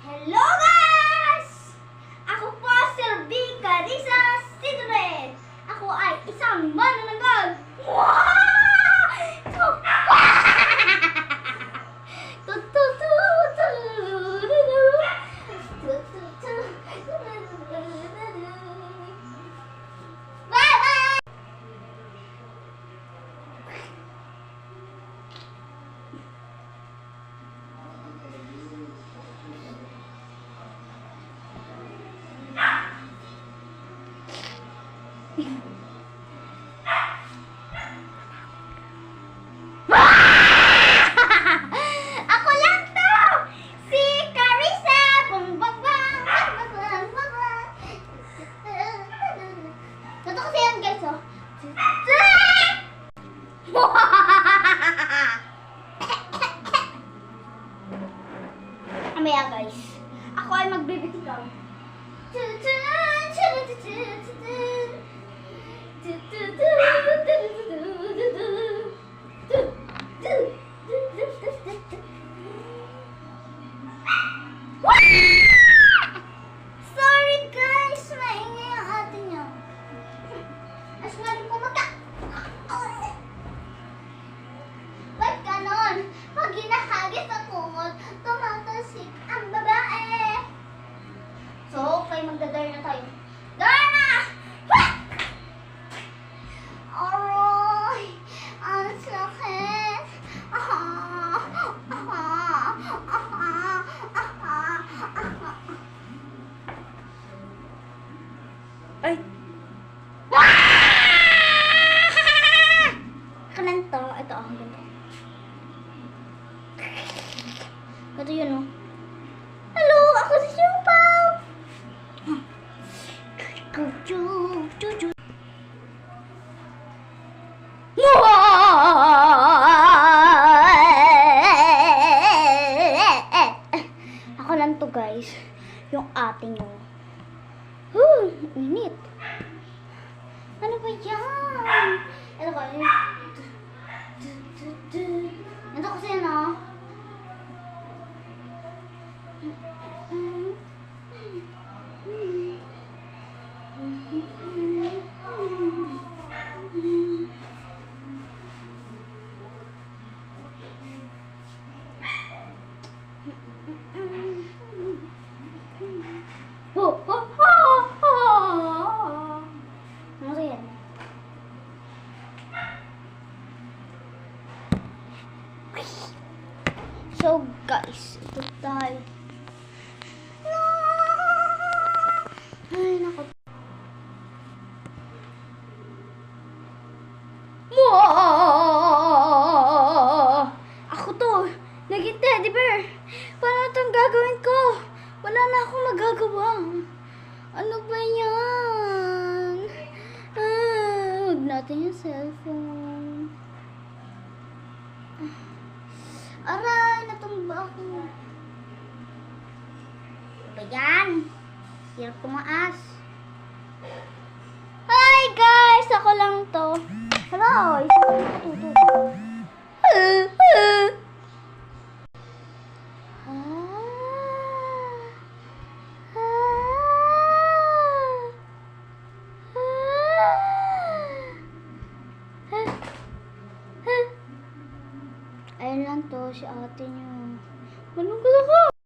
Hello guys! Ako po si Rebecca Risa Sidre. Ako ay isang manananggal. Ako lang to! Si Carissa! Bumbang-bang! Ito kasi yan guys, oh. Amaya guys, ako ay magbibitigaw. Sorry guys, maingay ang ate niyo. As nga rin kumaka. Ba't ganon? Pag ginahagis ang kumot, tumatasik ang babae. So, okay, magdadar na tayo. Dar na! Aroy! Ang sakit! Ay! Kanan to. Ito, hanggang to. Ito yun, oh. Hello! Ako si Chupaw! Ako lang to guys. Yung ating nyo. Init. Ano ba yan? Ito ba yun? Ito kasi yan, oh. Ano yan? So guys, ito tayo. Ay, naku. Ako to, naging teddy bear. Paano itong gagawin ko? Wala na akong magagawa. Ano ba yan? Huwag natin yung cellphone. Aray, natumba ako. Ano ba yan? Hirap tumaas. Hi guys! Ako lang to. Hello! Ayun lang to, si ate nyo.